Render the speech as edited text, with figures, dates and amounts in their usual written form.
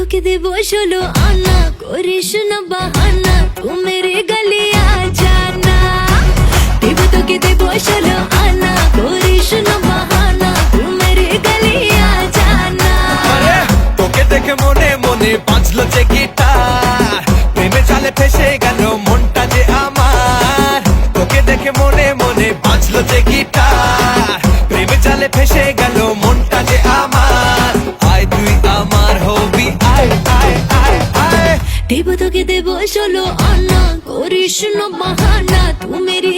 তোকে দেব 16 আনা, করিস না বাহানা, তু মেরে গলি আ জানা। দেব তোকে দেব 16 আনা, করিস না বাহানা, তু মেরে গলি আ জানা। তোকে দেখে মনে মনে বাজলো যে গিটার, প্রেমে জালে ফেসে গেল মনটা যে আমার। তোকে দেখে মনে মনে বাজলো যে গিটার, প্রেমে জালে ফেসে গেল মনটা যে আমার। আয় তুই আমার হবি, আয় আয় আয় আয়। দেব তোকে দেব 16 আনা, করিস না বাহানা, তু মেরে